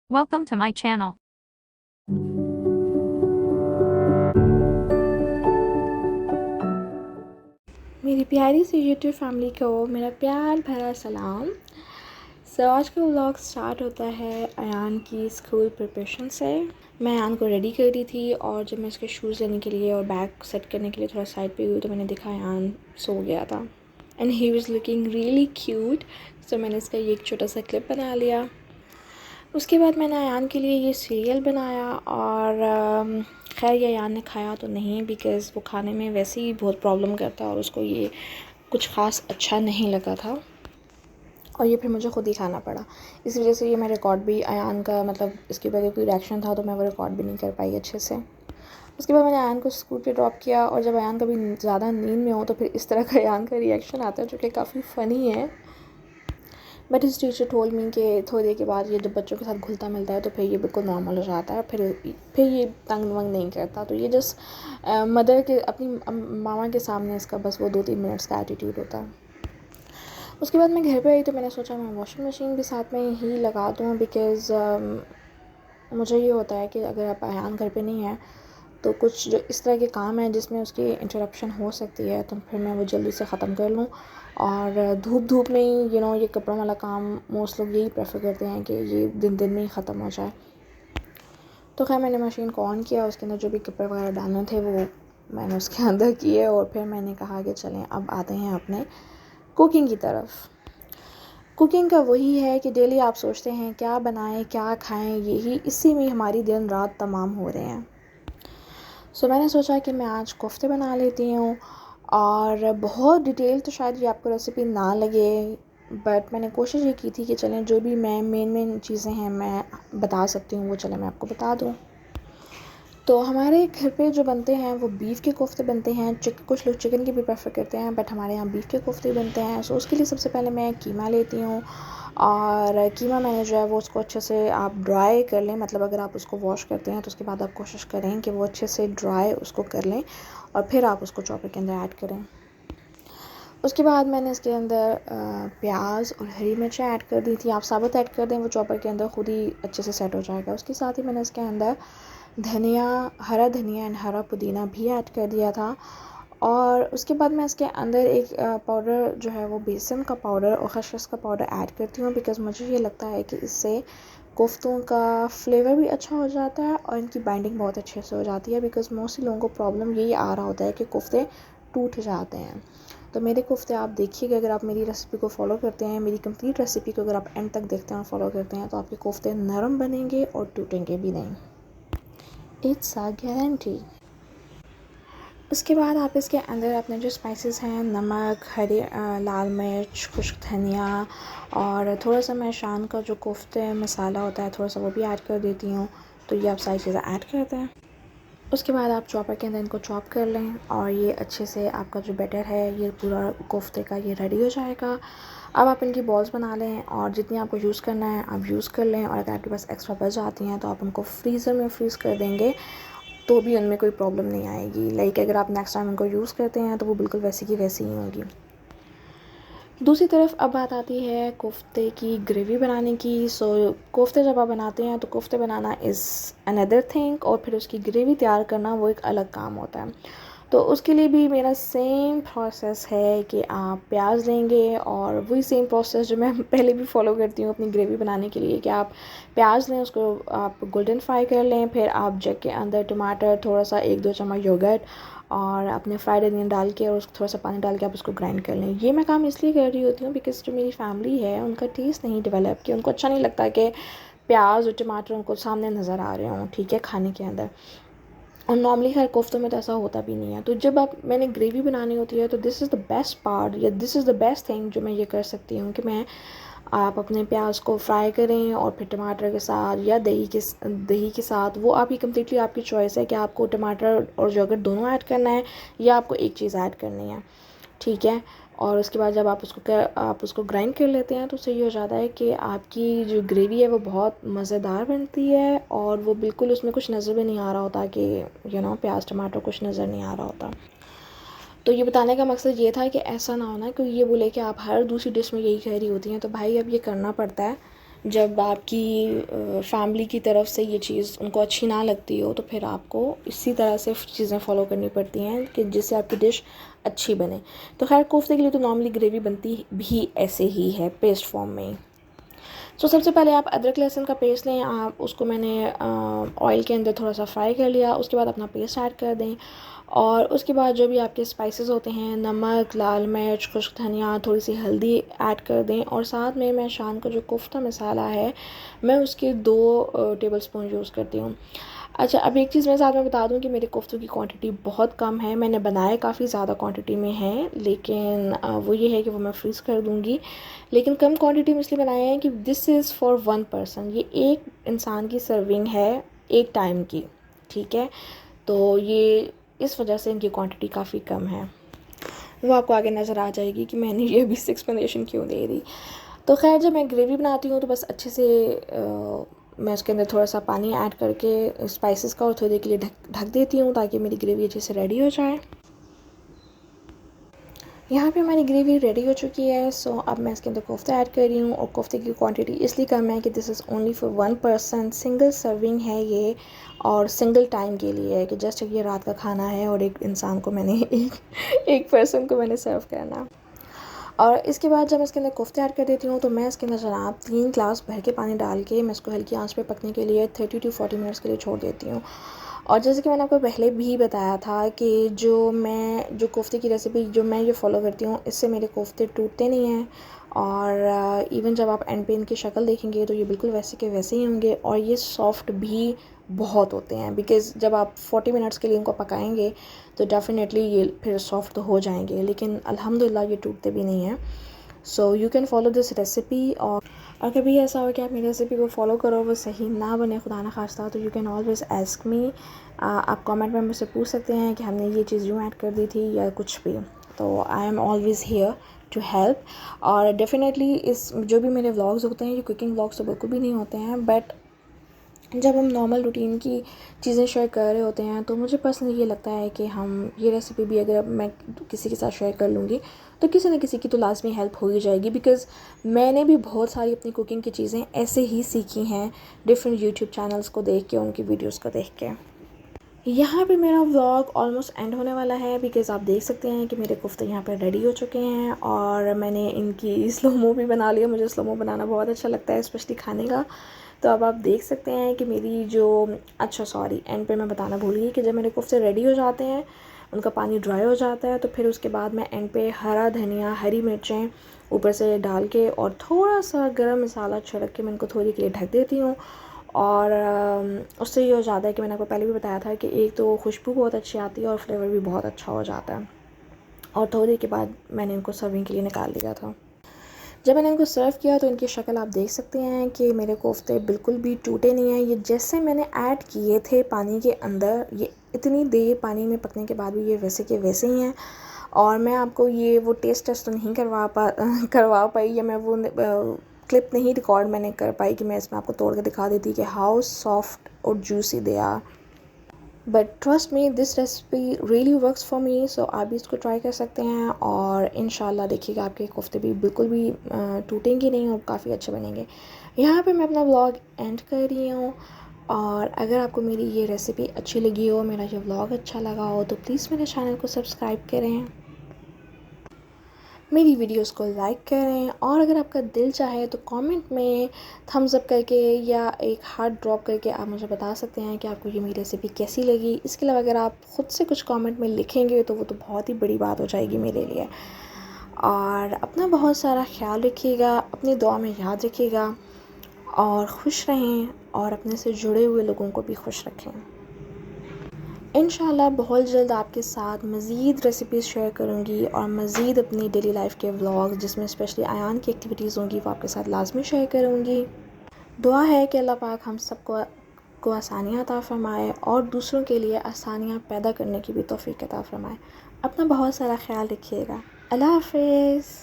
Welcome to my channel. मेरी प्यारी सी YouTube family को मेरा प्यार भरा सलाम। आज का व्लॉग स्टार्ट होता है अयान की स्कूल प्रिपरेशन से। मैं अयान को रेडी कर रही थी और जब मैं इसके शूज़ लेने के लिए और बैग सेट करने के लिए थोड़ा साइड पे हुई तो मैंने देखा अयान सो गया था and he was looking really cute. So मैंने इसका ये एक छोटा सा क्लिप बना लिया। उसके बाद मैंने अयान के लिए ये सीरियल बनाया और खैर ये अयान ने खाया तो नहीं बिकॉज़ वो खाने में वैसे ही बहुत प्रॉब्लम करता है और उसको ये कुछ ख़ास अच्छा नहीं लगा था और ये फिर मुझे ख़ुद ही खाना पड़ा। इस वजह से ये मैं रिकॉर्ड भी अयान का मतलब इसके ऊपर कोई रिएक्शन था तो मैं वो रिकॉर्ड भी नहीं कर पाई अच्छे से। उसके बाद मैंने अयान को स्कूल पे ड्रॉप किया और जब अयान कभी ज़्यादा नींद में हो तो फिर इस तरह का अयान का रिएक्शन आता है जो कि काफ़ी फ़नी है। But his teacher told me कि थोड़ी देर के बाद ये जब बच्चों के साथ घुलता मिलता है तो फिर ये बिल्कुल नॉर्मल हो जाता है, फिर ये तंग वंग नहीं करता। तो ये जस्ट मदर के अपनी मामा के सामने इसका बस वो 2-3 मिनट्स का एटीट्यूड होता है। उसके बाद मैं घर पे आई तो मैंने सोचा मैं वॉशिंग मशीन भी साथ में ही लगा दूँ बिकॉज़ मुझे ये होता है कि अगर आप अयान घर पे नहीं है तो कुछ जो इस तरह के काम हैं जिसमें उसकी इंटरप्शन हो सकती है तो फिर मैं वो जल्दी से ख़त्म कर लूँ। और धूप में ही ये कपड़ों वाला काम मोस्ट लोग यही प्रेफर करते हैं कि ये दिन में ही ख़त्म हो जाए। तो खैर मैंने मशीन को ऑन किया, उसके अंदर जो भी कपड़े वगैरह डालने थे वो मैंने उसके अंदर किए और फिर मैंने कहा कि चलें अब आते हैं अपने कुकिंग की तरफ। कुकिंग का वही है कि डेली आप सोचते हैं क्या बनाएं क्या खाएं, यही इसी में हमारी दिन रात तमाम हो रहे हैं। मैंने सोचा कि मैं आज कोफ्ते बना लेती हूँ और बहुत डिटेल तो शायद ये आपको रेसिपी ना लगे बट मैंने कोशिश ये की थी कि चलें जो भी मैं मेन चीज़ें हैं मैं बता सकती हूँ वो चलें मैं आपको बता दूँ। तो हमारे घर पे जो बनते हैं वो बीफ के कोफ्ते बनते हैं। कुछ लोग चिकन के भी प्रेफर करते हैं बट हमारे यहाँ बीफ के कोफ्ते बनते हैं। उसके लिए सबसे पहले मैं कीमा लेती हूँ और कीमा मैंने जो है वो उसको अच्छे से आप ड्राई कर लें, मतलब अगर आप उसको वॉश करते हैं तो उसके बाद आप कोशिश करें कि वो अच्छे से ड्राई उसको कर लें और फिर आप उसको चॉपर के अंदर ऐड करें। उसके बाद मैंने इसके अंदर प्याज और हरी मिर्चें ऐड कर दी थी। आप साबुत ऐड कर दें, वो चॉपर के अंदर खुद ही अच्छे से सेट हो जाएगा। उसके साथ ही मैंने इसके अंदर हरा धनिया एंड हरा पुदीना भी ऐड कर दिया था। और उसके बाद मैं इसके अंदर एक पाउडर जो है वो बेसन का पाउडर और खसखस का पाउडर ऐड करती हूँ बिकॉज़ मुझे ये लगता है कि इससे कोफ्तों का फ्लेवर भी अच्छा हो जाता है और इनकी बाइंडिंग बहुत अच्छे से हो जाती है बिकॉज़ मोस्टली लोगों को प्रॉब्लम यही आ रहा होता है कि कोफ्ते टूट जाते हैं। तो मेरे कोफ्ते आप देखिएगा, अगर आप मेरी रेसिपी को फॉलो करते हैं, मेरी कंप्लीट रेसिपी को अगर आप एंड तक देखते हैं और फॉलो करते हैं तो आपके कोफ्ते नरम बनेंगे और टूटेंगे भी नहीं। It's a guarantee. उसके बाद आप इसके अंदर अपने जो स्पाइसेस हैं नमक, लाल मिर्च, खुश्क धनिया और थोड़ा सा मैं शान का जो कोफ्ते मसाला होता है थोड़ा सा वो भी ऐड कर देती हूँ। तो ये आप सारी चीज़ें ऐड करते हैं। उसके बाद आप चॉपर के अंदर इनको चॉप कर लें और ये अच्छे से आपका जो बैटर है ये पूरा कोफ्ते का ये रेडी हो जाएगा। अब आप इनकी बॉल्स बना लें और जितनी आपको यूज़ करना है आप यूज़ कर लें और अगर आपके पास एक्स्ट्रा बच जाती हैं तो आप उनको फ्रीज़र में फ्रीज़ कर देंगे तो भी उनमें कोई प्रॉब्लम नहीं आएगी। लाइक अगर आप नेक्स्ट टाइम उनको यूज़ करते हैं तो वो बिल्कुल वैसी की वैसी ही होगी। दूसरी तरफ अब बात आती है कोफ्ते की ग्रेवी बनाने की। कोफ्ते जब आप बनाते हैं तो कोफ्ते बनाना इज़ अनदर थिंग और फिर उसकी ग्रेवी तैयार करना वो एक अलग काम होता है। तो उसके लिए भी मेरा सेम प्रोसेस है कि आप प्याज लेंगे और वही सेम प्रोसेस जो मैं पहले भी फॉलो करती हूँ अपनी ग्रेवी बनाने के लिए कि आप प्याज लें, उसको आप गोल्डन फ्राई कर लें, फिर आप जग के अंदर टमाटर, थोड़ा सा 1-2 चम्मच योगर्ट और अपने फ्राइड अनियन डाल के और उसको थोड़ा सा पानी डाल के आप उसको ग्राइंड कर लें। ये मैं काम इसलिए कर रही होती हूँ बिकॉज़ जो मेरी फैमिली है उनका टेस्ट नहीं डेवलप किया, उनको अच्छा नहीं लगता कि प्याज और टमाटर उनको सामने नज़र आ रहे हों, ठीक है, खाने के अंदर। और नॉर्मली खैर कोफ्तों में तो ऐसा होता भी नहीं है। तो जब मैंने ग्रेवी बनानी होती है तो this is the best part या this is the best thing जो मैं ये कर सकती हूँ कि आप अपने प्याज को फ्राई करें और फिर टमाटर के साथ या दही के साथ, वो आपकी कम्प्लीटली आपकी चॉइस है कि आपको टमाटर और योगर्ट दोनों ऐड करना है या आपको एक चीज़ ऐड करनी है, ठीक है। और उसके बाद जब आप उसको ग्राइंड कर लेते हैं तो सही हो जाता है कि आपकी जो ग्रेवी है वो बहुत मज़ेदार बनती है और वो बिल्कुल उसमें कुछ नज़र भी नहीं आ रहा होता कि प्याज टमाटर कुछ नज़र नहीं आ रहा होता। तो ये बताने का मकसद ये था कि ऐसा ना होना कि ये बोले कि आप हर दूसरी डिश में यही कह रही होती हैं। तो भाई अब ये करना पड़ता है जब आपकी फैमिली की तरफ से ये चीज़ उनको अच्छी ना लगती हो तो फिर आपको इसी तरह से चीज़ें फॉलो करनी पड़ती हैं कि जिससे आपकी डिश अच्छी बने। तो खैर कोफ्ते के लिए तो नॉर्मली ग्रेवी बनती भी ऐसे ही है, पेस्ट फॉर्म में ही। सो सबसे पहले आप अदरक लहसुन का पेस्ट लें, आप उसको मैंने ऑयल के अंदर थोड़ा सा फ्राई कर लिया, उसके बाद अपना पेस्ट ऐड कर दें और उसके बाद जो भी आपके स्पाइसेस होते हैं, नमक, लाल मिर्च, खुश्क धनिया, थोड़ी सी हल्दी ऐड कर दें और साथ में मैं शान का जो कोफ्ता मसाला है मैं उसके 2 टेबल स्पून यूज़ करती हूँ। अच्छा, अब एक चीज़ मैं साथ में बता दूं कि मेरे कोफ्तों की क्वांटिटी बहुत कम है, मैंने बनाए काफ़ी ज़्यादा क्वांटिटी में हैं लेकिन वो ये है कि वो मैं फ्रीज़ कर दूंगी। लेकिन कम क्वांटिटी में इसलिए बनाए हैं कि दिस इज़ फॉर 1 पर्सन, ये एक इंसान की सर्विंग है एक टाइम की, ठीक है। तो ये इस वजह से इनकी क्वांटिटी काफ़ी कम है, वो आपको आगे नज़र आ जाएगी कि मैंने ये अभी एक्सप्लेनेशन क्यों दे दी। तो खैर जब मैं ग्रेवी बनाती हूँ तो बस अच्छे से मैं उसके अंदर थोड़ा सा पानी ऐड करके स्पाइसेस का और थोड़ी देर के लिए ढक देती हूँ ताकि मेरी ग्रेवी अच्छे से रेडी हो जाए। यहाँ पे हमारी ग्रेवी रेडी हो चुकी है। सो अब मैं इसके अंदर कोफ्ता ऐड कर रही हूँ और कोफ्ते की क्वांटिटी इसलिए कम है कि this is only for 1 person, single serving है ये और सिंगल टाइम के लिए है कि जस्ट ये रात का खाना है और एक इंसान को मैंने एक पर्सन को मैंने सर्व करना। और इसके बाद जब मैं इसके अंदर कोफ्ते ऐड कर देती हूँ तो मैं इसके अंदर जनाब 3 ग्लास भर के पानी डाल के मैं इसको हल्की आंच पे पकने के लिए 30 to 40 मिनट्स के लिए छोड़ देती हूँ। और जैसे कि मैंने आपको पहले भी बताया था कि जो कोफ्ते की रेसिपी जो मैं ये फ़ॉलो करती हूँ इससे मेरे कोफ्ते टूटते नहीं हैं और इवन जब आप एंड पे इनकी शक्ल देखेंगे तो ये बिल्कुल वैसे के वैसे ही होंगे और ये सॉफ्ट भी बहुत होते हैं बिकॉज़ जब आप 40 मिनट्स के लिए इनको पकाएंगे तो डेफ़िनेटली ये फिर सॉफ्ट तो हो जाएंगे लेकिन अल्हम्दुलिल्लाह ये टूटते भी नहीं हैं। So you can follow this recipe और कभी ऐसा हो कि आप मेरी रेसिपी को फॉलो करो वो सही ना बने खुदा ना खास्ता तो you can always ask me, आप कमेंट में मुझसे पूछ सकते हैं कि हमने ये चीज़ यूँ ऐड कर दी थी या कुछ भी। तो I am always here to help. और डेफ़िनेटली इस जो भी मेरे व्लॉग्स होते हैं ये कुकिंग व्लॉग्स तो बिल्कुल भी नहीं होते हैं, बट जब हम नॉर्मल रूटीन की चीज़ें शेयर कर रहे होते हैं तो मुझे पर्सनली ये लगता है कि हम ये रेसिपी भी अगर मैं किसी के साथ शेयर कर लूँगी तो किसी न किसी की तो लाजमी हेल्प हो ही जाएगी बिकॉज़ मैंने भी बहुत सारी अपनी कुकिंग की चीज़ें ऐसे ही सीखी हैं डिफरेंट यूट्यूब चैनल्स को देख के, उनकी वीडियोज़ को देख के। यहाँ पे मेरा व्लॉग ऑलमोस्ट एंड होने वाला है बिकॉज़ आप देख सकते हैं कि मेरे कोफ्ते यहाँ पे रेडी हो चुके हैं और मैंने इनकी स्लोमो भी बना लिया। मुझे स्लोमो बनाना बहुत अच्छा लगता है स्पेशली खाने का। तो अब आप देख सकते हैं कि मेरी जो एंड पे मैं बताना भूल गई कि जब मेरे कोफ्ते रेडी हो जाते हैं उनका पानी ड्राई हो जाता है तो फिर उसके बाद मैं एंड पे हरा धनिया, हरी मिर्चें ऊपर से डाल के और थोड़ा सा गरम मसाला छिड़क के मैं इनको थोड़ी के लिए ढक देती हूँ। और उससे ये हो जाता है कि मैंने आपको पहले भी बताया था कि एक तो खुशबू बहुत अच्छी आती है और फ्लेवर भी बहुत अच्छा हो जाता है। और थोड़ी देर के बाद मैंने इनको सर्विंग के लिए निकाल लिया था। जब मैंने इनको सर्व किया तो इनकी शक्ल आप देख सकते हैं कि मेरे कोफ्ते बिल्कुल भी टूटे नहीं हैं। ये जैसे मैंने ऐड किए थे पानी के अंदर, ये इतनी देर पानी में पकने के बाद भी ये वैसे के वैसे ही हैं। और मैं आपको ये वो टेस्ट तो नहीं करवा पाई या मैं वो क्लिप नहीं रिकॉर्ड मैंने कर पाई कि मैं इसमें आपको तोड़ के दिखा देती कि हाउ सॉफ्ट और juicy they are. But trust me this recipe really works for me. So आप भी इसको ट्राई कर सकते हैं और इंशाल्लाह देखिएगा आपके कोफ्ते भी बिल्कुल भी टूटेंगे नहीं और काफ़ी अच्छे बनेंगे। यहाँ पे मैं अपना व्लॉग एंड कर रही हूँ और अगर आपको मेरी ये रेसिपी अच्छी लगी हो, मेरा ये व्लॉग अच्छा लगा हो तो प्लीज़ मेरे चैनल को सब्सक्राइब करें, मेरी वीडियोस को लाइक करें और अगर आपका दिल चाहे तो कमेंट में थम्स अप करके या एक हार्ट ड्रॉप करके आप मुझे बता सकते हैं कि आपको ये मेरी रेसिपी कैसी लगी। इसके अलावा अगर आप ख़ुद से कुछ कमेंट में लिखेंगे तो वो तो बहुत ही बड़ी बात हो जाएगी मेरे लिए। और अपना बहुत सारा ख्याल रखिएगा, अपनी दुआ में याद रखिएगा और खुश रहें और अपने से जुड़े हुए लोगों को भी खुश रखें। इंशाल्लाह बहुत जल्द आपके साथ मज़ीद रेसिपीज़ शेयर करूँगी और मज़ीद अपनी डेली लाइफ के व्लॉग जिसमें स्पेशली आयान की एक्टिविटीज़ होंगी वो आपके साथ लाजमी शेयर करूँगी। दुआ है कि अल्लाह पाक हम सबको आसानियाँ अता फ़रमाए और दूसरों के लिए आसानियाँ पैदा करने की भी तौफ़ीक अता फ़रमाए। अपना बहुत सारा ख्याल रखिएगा। अल्लाह हाफ़िज़।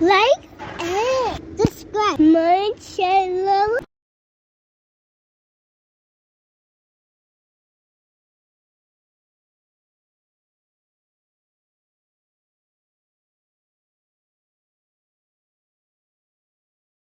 Like and subscribe my channel.